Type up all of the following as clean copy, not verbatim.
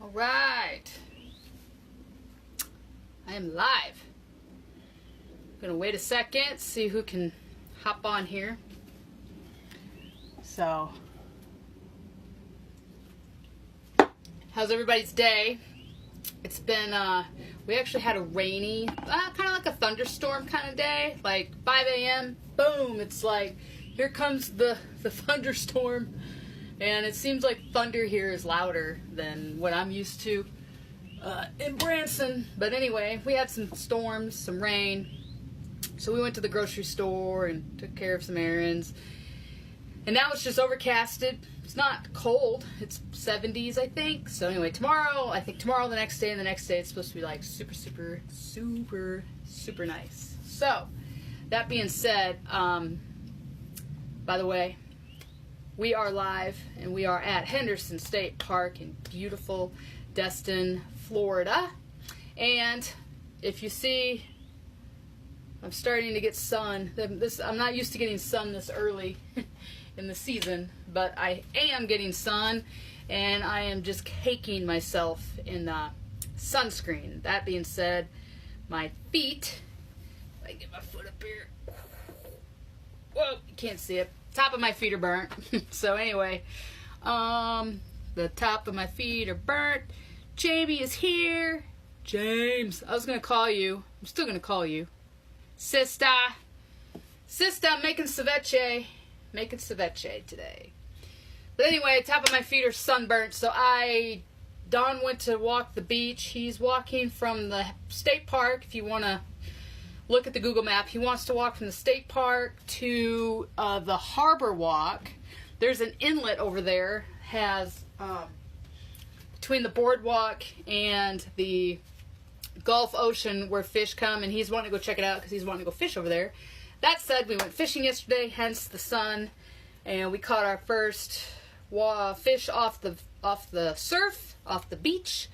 All right. I am live. I'm gonna wait a second, see who can hop on here. So, how's everybody's day? It's been, we actually had a rainy, kind of like a thunderstorm kind of day. Like 5 a.m., boom, it's like, here comes the thunderstorm. And it seems like thunder here is louder than what I'm used to in Branson. But anyway, we had some storms, some rain. So we went to the grocery store and took care of some errands. And now it's just overcasted. It's not cold. It's 70s, I think. So anyway, tomorrow, the next day, and the next day, it's supposed to be like super, super, super, super nice. So, that being said, by the way, we are live, and we are at Henderson State Park in beautiful Destin, Florida. And if you see, I'm starting to get sun. I'm not used to getting sun this early in the season, but I am getting sun, and I am just caking myself in sunscreen. That being said, my feet, if I get my foot up here, whoa, you can't see it. Top of my feet are burnt. So anyway, the top of my feet are burnt. Jamie is here. James, I was going to call you. I'm still going to call you. Sister, I'm making ceviche. Making ceviche today. But anyway, top of my feet are sunburnt. So Don went to walk the beach. He's walking from the state park. If you want to look at the Google map, he wants to walk from the state park to the harbor walk. There's an inlet over there, has between the boardwalk and the Gulf Ocean where fish come, and he's wanting to go check it out because he's wanting to go fish over there. That said, we went fishing yesterday, hence the sun, and we caught our first fish off the surf, off the beach.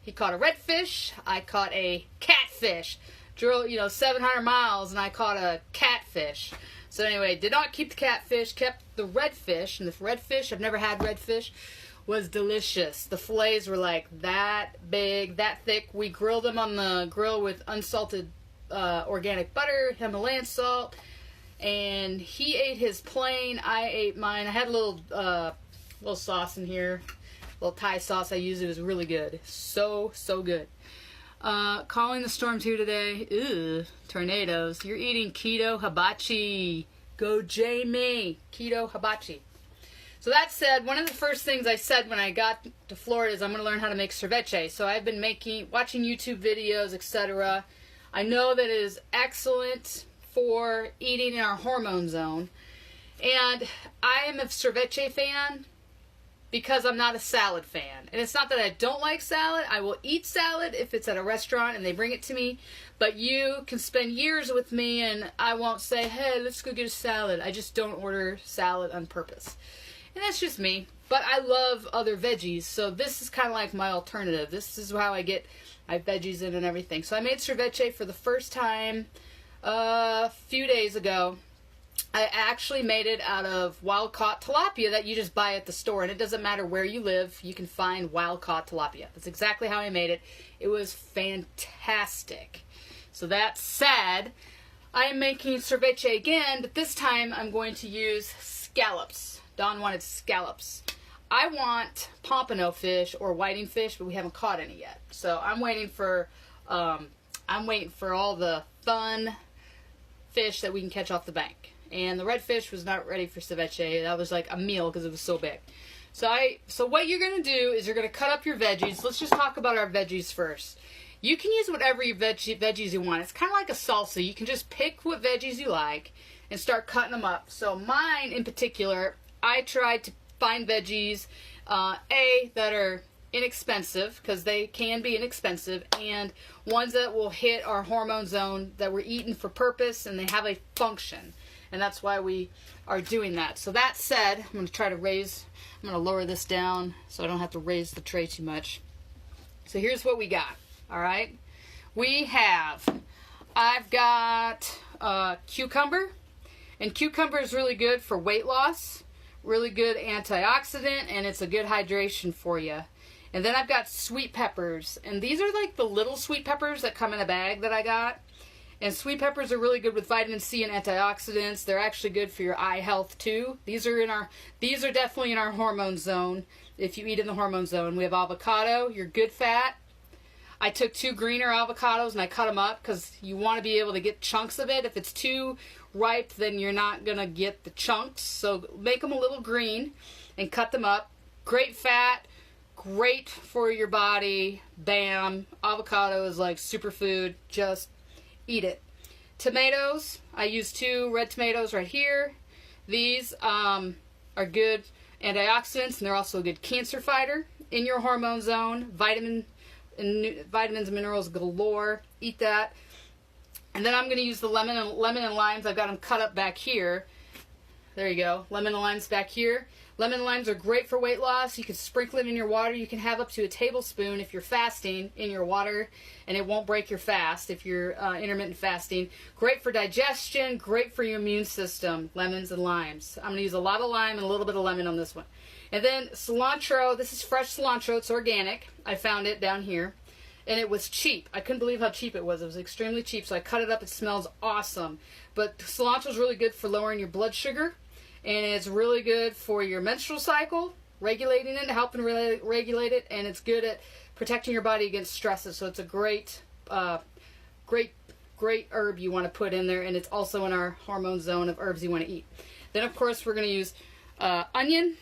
He caught a redfish. I caught a catfish. Drove 700 miles, and I caught a catfish. So anyway, did not keep the catfish, kept the redfish, and the redfish, I've never had redfish, was delicious. The fillets were like that big, that thick. We grilled them on the grill with unsalted organic butter, Himalayan salt, and he ate his plain, I ate mine. I had a little sauce in here, a little Thai sauce I used. It was really good. So good. Calling the storms here today. Ew, tornadoes. You're eating keto hibachi. Go Jamie. Keto hibachi. So that said, one of the first things I said when I got to Florida is I'm going to learn how to make ceviche. So I've been watching YouTube videos, etc. I know that it is excellent for eating in our hormone zone. And I am a ceviche fan because I'm not a salad fan. And it's not that I don't like salad. I will eat salad if it's at a restaurant and they bring it to me. But you can spend years with me and I won't say, hey, let's go get a salad. I just don't order salad on purpose. And that's just me. But I love other veggies. So this is kind of like my alternative. This is how I get my veggies in and everything. So I made ceviche for the first time a few days ago. I actually made it out of wild-caught tilapia that you just buy at the store. And it doesn't matter where you live, you can find wild-caught tilapia. That's exactly how I made it. It was fantastic. So that said, I am making ceviche again, but this time I'm going to use scallops. Don wanted scallops. I want pompano fish or whiting fish, but we haven't caught any yet. So I'm waiting for all the fun fish that we can catch off the bank. And the redfish was not ready for ceviche. That was like a meal because it was so big. So what you're going to do is you're going to cut up your veggies. Let's just talk about our veggies first. You can use whatever your veggies you want. It's kind of like a salsa. You can just pick what veggies you like and start cutting them up. So mine in particular, I tried to find veggies, that are inexpensive, because they can be inexpensive, and ones that will hit our hormone zone, that we're eating for purpose, and they have a function. And that's why we are doing that. So that said, I'm going to lower this down so I don't have to raise the tray too much. So here's what we got. All right. I've got cucumber, and cucumber is really good for weight loss, really good antioxidant, and it's a good hydration for you. And then I've got sweet peppers. And these are like the little sweet peppers that come in a bag that I got. And sweet peppers are really good with vitamin C and antioxidants. They're actually good for your eye health too. These are definitely in our hormone zone. If you eat in the hormone zone, we have avocado, your good fat. I took 2 greener avocados and I cut them up because you want to be able to get chunks of it. If it's too ripe, then you're not going to get the chunks. So make them a little green and cut them up. Great fat, great for your body. Bam. Avocado is like superfood. Just eat it. Tomatoes. I use 2 red tomatoes right here. These are good antioxidants, and they're also a good cancer fighter in your hormone zone. Vitamins and minerals galore. Eat that. And then I'm going to use the lemon and limes. I've got them cut up back here. There you go. Lemon and limes back here. Lemon and limes are great for weight loss. You can sprinkle it in your water. You can have up to a tablespoon if you're fasting in your water, and it won't break your fast if you're intermittent fasting. Great for digestion. Great for your immune system. Lemons and limes. I'm going to use a lot of lime and a little bit of lemon on this one. And then cilantro. This is fresh cilantro. It's organic. I found it down here. And it was cheap. I couldn't believe how cheap it was. It was extremely cheap. So I cut it up. It smells awesome. But cilantro is really good for lowering your blood sugar. And it's really good for your menstrual cycle, regulating it, helping regulate it. And it's good at protecting your body against stresses. So it's a great herb you want to put in there. And it's also in our hormone zone of herbs you want to eat. Then, of course, we're going to use onion.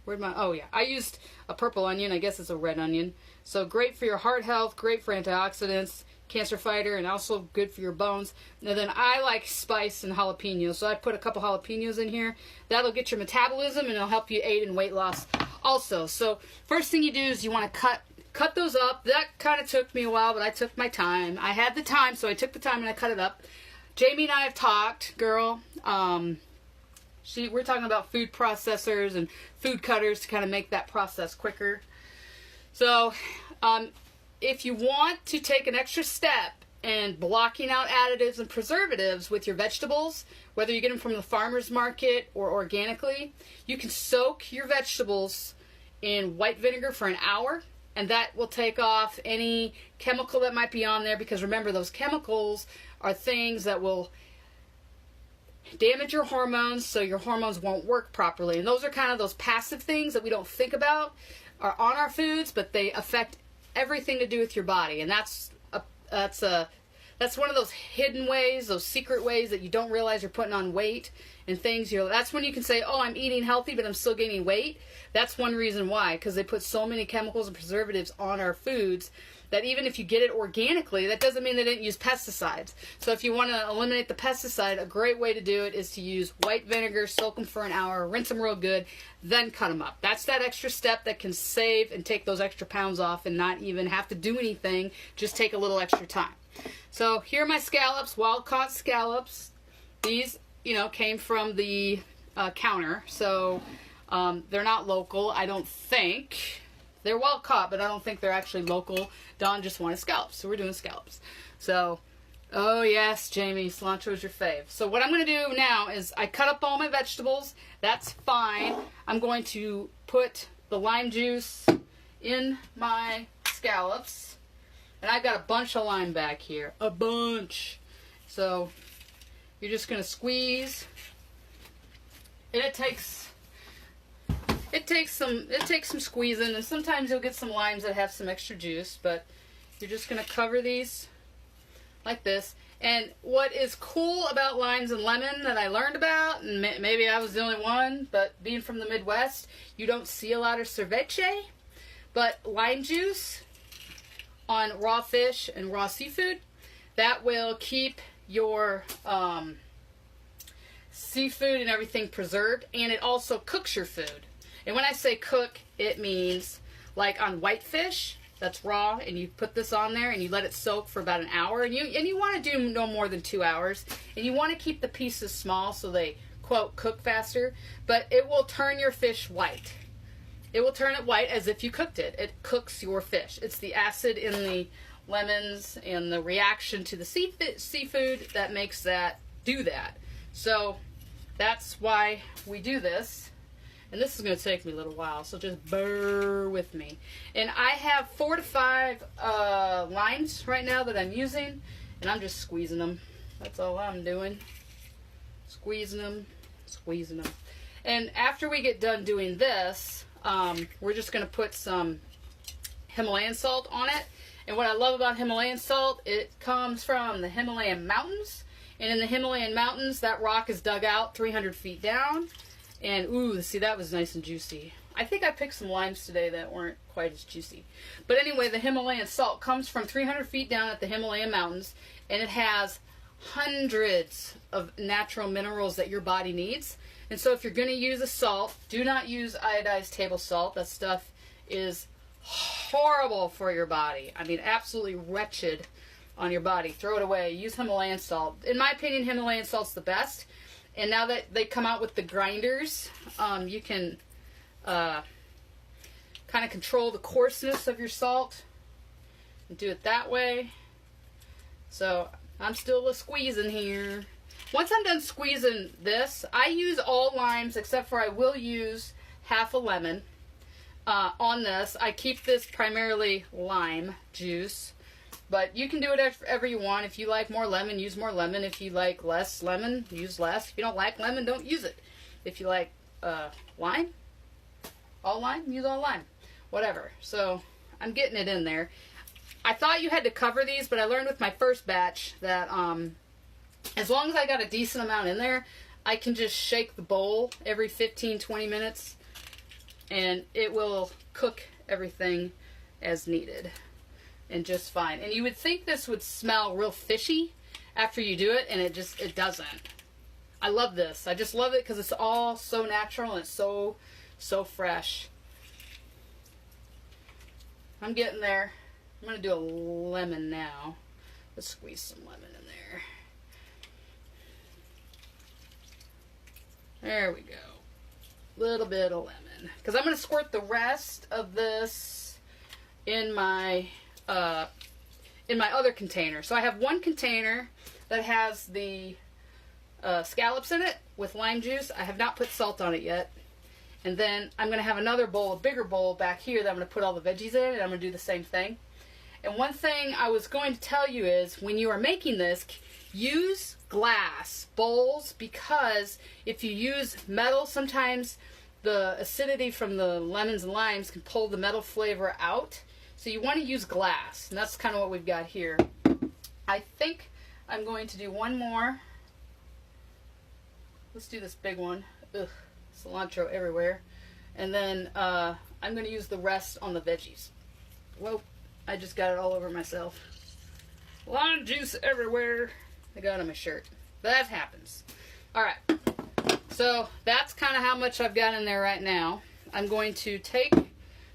I used a purple onion. I guess it's a red onion. So great for your heart health, great for antioxidants, cancer fighter, and also good for your bones. And then I like spice and jalapenos, so I put a couple jalapenos in here. That'll get your metabolism, and it'll help you aid in weight loss also. So first thing you do is you want to cut those up. That kind of took me a while, but I took my time. I had the time, so I took the time and I cut it up. Jamie and I have talked, girl. We're talking about food processors and food cutters to kind of make that process quicker. So, if you want to take an extra step in blocking out additives and preservatives with your vegetables, whether you get them from the farmer's market or organically, you can soak your vegetables in white vinegar for an hour, and that will take off any chemical that might be on there, because remember, those chemicals are things that will damage your hormones, so your hormones won't work properly. And those are kind of those passive things that we don't think about are on our foods, but they affect everything to do with your body. And that's one of those hidden ways, those secret ways that you don't realize you're putting on weight and things. That's when you can say, oh, I'm eating healthy, but I'm still gaining weight. That's one reason why, because they put so many chemicals and preservatives on our foods that even if you get it organically, that doesn't mean they didn't use pesticides. So if you want to eliminate the pesticide, a great way to do it is to use white vinegar, soak them for an hour, rinse them real good, then cut them up. That's that extra step that can save and take those extra pounds off and not even have to do anything, just take a little extra time. So here are my scallops, wild-caught scallops. These, came from the counter, so they're not local, I don't think. They're wild caught, but I don't think they're actually local. Dawn just wanted scallops, so we're doing scallops. So, oh yes, Jamie, cilantro is your fave. So what I'm going to do now is I cut up all my vegetables. That's fine. I'm going to put the lime juice in my scallops. And I've got a bunch of lime back here. A bunch. So you're just going to squeeze. And it takes some squeezing, and sometimes you'll get some limes that have some extra juice, but you're just going to cover these like this. And what is cool about limes and lemon that I learned about, and maybe I was the only one, but being from the Midwest, you don't see a lot of ceviche, but lime juice on raw fish and raw seafood, that will keep your seafood and everything preserved, and it also cooks your food. And when I say cook, it means like on whitefish that's raw, and you put this on there and you let it soak for about an hour, and you want to do no more than 2 hours, and you want to keep the pieces small so they quote cook faster, but it will turn your fish white. It will turn it white as if you cooked it. It cooks your fish. It's the acid in the lemons and the reaction to the seafood that makes that do that. So that's why we do this. And this is going to take me a little while, so just bear with me. And I have 4 to 5 limes right now that I'm using, and I'm just squeezing them. That's all I'm doing. Squeezing them, squeezing them. And after we get done doing this, we're just going to put some Himalayan salt on it. And what I love about Himalayan salt, it comes from the Himalayan mountains. And in the Himalayan mountains, that rock is dug out 300 feet down. And ooh, see, that was nice and juicy. I think I picked some limes today that weren't quite as juicy. But anyway, the Himalayan salt comes from 300 feet down at the Himalayan mountains. And it has hundreds of natural minerals that your body needs. And so if you're going to use a salt, do not use iodized table salt. That stuff is horrible for your body. I mean, absolutely wretched on your body. Throw it away. Use Himalayan salt. In my opinion, Himalayan salt's the best. And now that they come out with the grinders, you can kind of control the coarseness of your salt and do it that way. So I'm still squeezing here. Once I'm done squeezing this, I use all limes except for I will use half a lemon on this. I keep this primarily lime juice, but you can do it however you want. If you like more lemon, use more lemon. If you like less lemon, use less. If you don't like lemon, don't use it. If you like lime, all lime, use all lime. Whatever. So I'm getting it in there. I thought you had to cover these, but I learned with my first batch that as long as I got a decent amount in there, I can just shake the bowl every 15-20 minutes and it will cook everything as needed and just fine. And you would think this would smell real fishy after you do it, and it doesn't. I love this. I just love it because it's all so natural and it's so fresh. I'm getting there. I'm going to do a lemon now. Let's squeeze some lemon in there. There we go. Little bit of lemon. Because I'm going to squirt the rest of this in my other container. So I have one container that has the scallops in it with lime juice. I have not put salt on it yet. And then I'm going to have another bowl, a bigger bowl back here that I'm going to put all the veggies in, and I'm going to do the same thing. And one thing I was going to tell you is when you are making this, use glass bowls, because if you use metal, sometimes the acidity from the lemons and limes can pull the metal flavor out. So you want to use glass, and that's kind of what we've got here. I think I'm going to do one more. Let's do this big one. Ugh, cilantro everywhere. And then I'm going to use the rest on the veggies. Whoa, I just got it all over myself. Lime juice everywhere. I got it on my shirt. But that happens. Alright, so that's kind of how much I've got in there right now. I'm going to take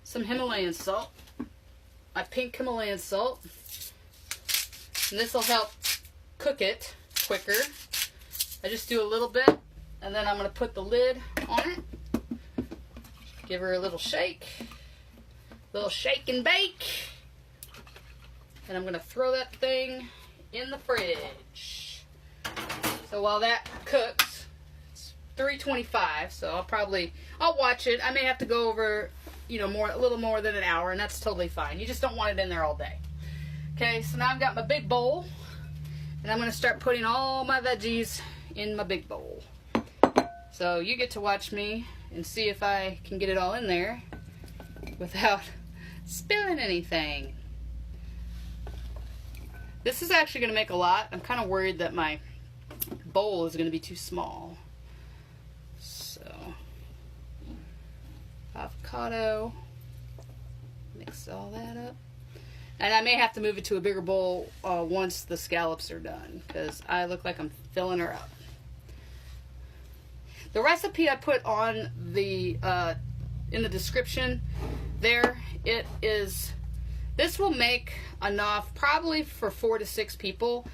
some Himalayan salt. My pink Himalayan salt. And this will help cook it quicker. I just do a little bit, and then I'm going to put the lid on it. Give her a little shake. Little shake and bake. And I'm going to throw that thing in the fridge. So while that cooks, it's 3:25, so I'll watch it. I may have to go over, a little more than an hour, and that's totally fine. You just don't want it in there all day. Okay, so now I've got my big bowl, and I'm going to start putting all my veggies in my big bowl. So you get to watch me and see if I can get it all in there without spilling anything. This is actually going to make a lot. I'm kind of worried that my bowl is going to be too small. So, avocado. Mix all that up. And I may have to move it to a bigger bowl once the scallops are done, because I look like I'm filling her up. The recipe I put on the in the description there, it is. This will make enough probably for 4 to 6 people.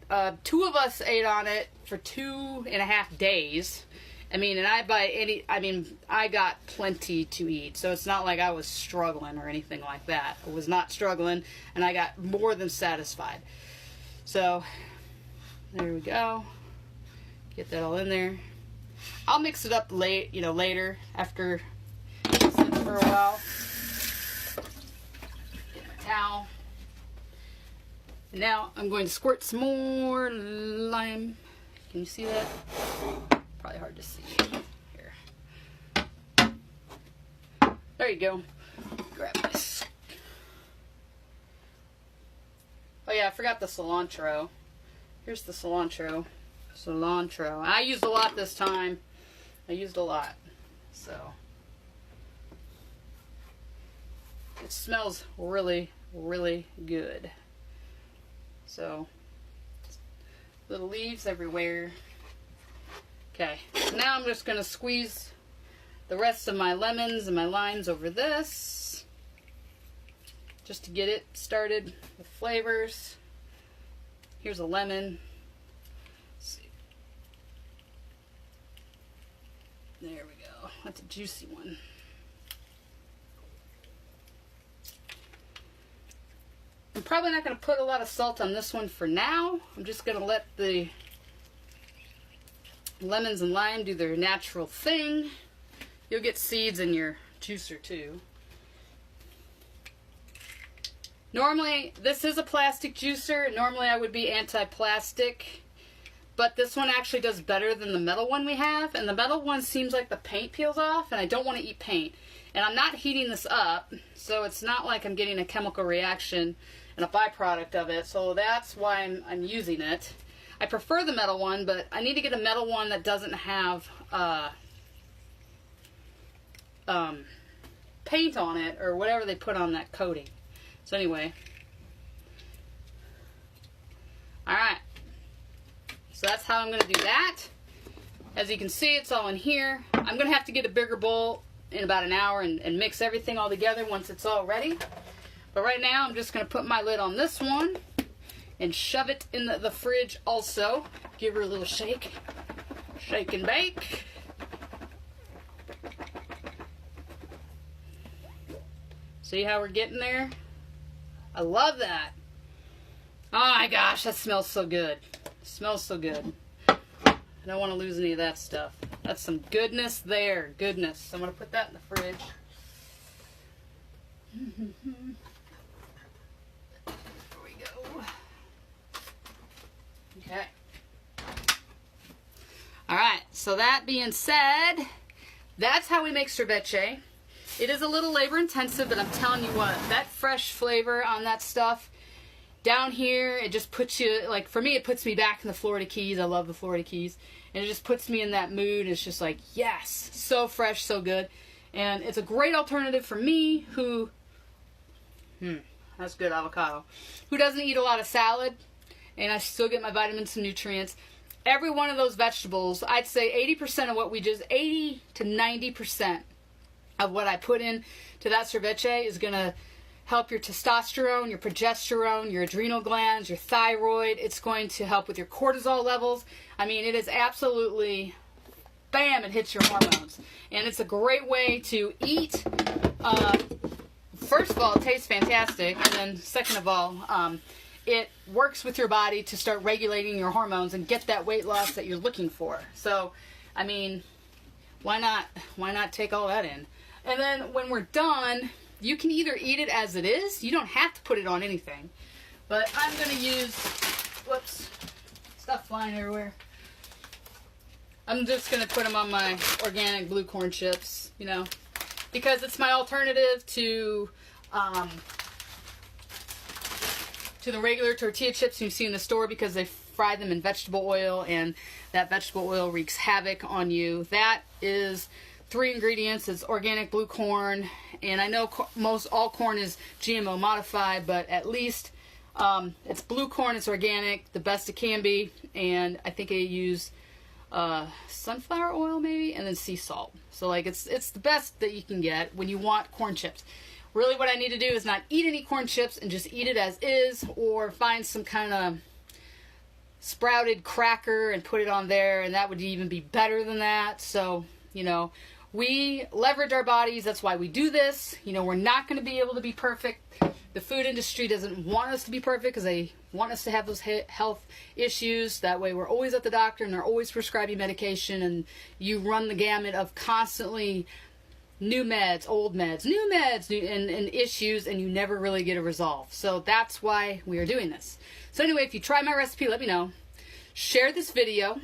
2 of us ate on it for 2.5 days. I got plenty to eat, so it's not like I was struggling or anything like that. I was not struggling, and I got more than satisfied. So, there we go. Get that all in there. I'll mix it up later after it's sitting for a while. Get my towel. And now I'm going to squirt some more lime. Can you see that? Probably hard to see. Here. There you go. Grab this. Oh yeah, I forgot the cilantro. Here's the cilantro. Cilantro. I used a lot this time. I used a lot. So it smells really, really good. So little leaves everywhere. Okay, so now I'm just going to squeeze the rest of my lemons and my limes over this just to get it started with flavors. Here's a lemon. Let's see. There we go. That's a juicy one. I'm probably not going to put a lot of salt on this one for now. I'm just going to let the lemons and lime do their natural thing. You'll get seeds in your juicer too. Normally, this is a plastic juicer. Normally I would be anti-plastic, but this one actually does better than the metal one we have. And the metal one seems like the paint peels off, and I don't want to eat paint. And I'm not heating this up, so it's not like I'm getting a chemical reaction and a byproduct of it. So that's why I'm using it. I prefer the metal one, but I need to get a metal one that doesn't have paint on it or whatever they put on that coating. So anyway, alright, so that's how I'm going to do that. As you can see, it's all in here. I'm going to have to get a bigger bowl in about an hour and mix everything all together once it's all ready. But right now I'm just going to put my lid on this one and shove it in the fridge also. Give her a little shake. Shake and bake. See how we're getting there? I love that. Oh my gosh, that smells so good. It smells so good. I don't want to lose any of that stuff. That's some goodness there. Goodness. So I'm going to put that in the fridge. There we go. Okay. Alright, so that being said, that's how we make cerviche. It is a little labor intensive, but I'm telling you what, that fresh flavor on that stuff down here, it just puts you, like for me, it puts me back in the Florida Keys. I love the Florida Keys. And it just puts me in that mood. It's just like, yes, so fresh, so good. And it's a great alternative for me who, that's good avocado, who doesn't eat a lot of salad, and I still get my vitamins and nutrients. Every one of those vegetables, I'd say 80% of what we just, 80 to 90% of what I put in to that cerviche is going to help your testosterone, your progesterone, your adrenal glands, your thyroid. It's going to help with your cortisol levels. I mean, it is absolutely, bam, it hits your hormones. And it's a great way to eat. First of all, it tastes fantastic. And then second of all, it works with your body to start regulating your hormones and get that weight loss that you're looking for. So, I mean, why not take all that in? And then when we're done, you can either eat it as it is. You don't have to put it on anything. But I'm going to use, whoops, stuff flying everywhere. I'm just going to put them on my organic blue corn chips, you know, because it's my alternative to the regular tortilla chips you see in the store, because they fry them in vegetable oil, and that vegetable oil wreaks havoc on you. That is 3 ingredients. It's organic blue corn, and I know most all corn is GMO modified, but at least it's blue corn, it's organic, the best it can be, and I think I use sunflower oil maybe, and then sea salt. So like it's the best that you can get when you want corn chips. Really what I need to do is not eat any corn chips and just eat it as is, or find some kind of sprouted cracker and put it on there, and that would even be better than that. So, you know, we leverage our bodies. That's why we do this. You know, we're not going to be able to be perfect. The food industry doesn't want us to be perfect because they want us to have those health issues. That way we're always at the doctor and they're always prescribing medication, and you run the gamut of constantly new meds, old meds, new meds, and issues, and you never really get a resolve. So that's why we are doing this. So anyway, if you try my recipe, let me know. Share this video.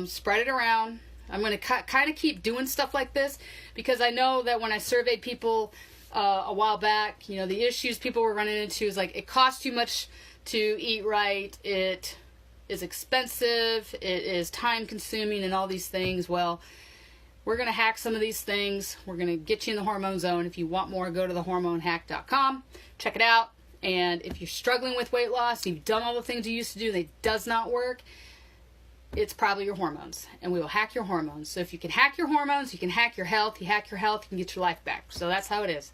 Spread it around. I'm going to kind of keep doing stuff like this because I know that when I surveyed people a while back, you know, the issues people were running into is like, it costs too much to eat right, it is expensive, it is time consuming, and all these things. Well, we're going to hack some of these things. We're going to get you in the hormone zone. If you want more, go to thehormonehack.com. Check it out. And if you're struggling with weight loss, you've done all the things you used to do, and it does not work, it's probably your hormones. And we will hack your hormones. So if you can hack your hormones, you can hack your health. You hack your health, you can get your life back. So that's how it is.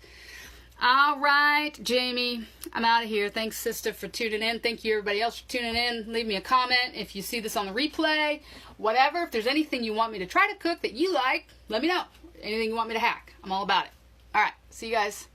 All right, Jamie, I'm out of here. Thanks, sister, for tuning in. Thank you, everybody else, for tuning in. Leave me a comment if you see this on the replay. Whatever. If there's anything you want me to try to cook that you like, let me know. Anything you want me to hack, I'm all about it. All right. See you guys.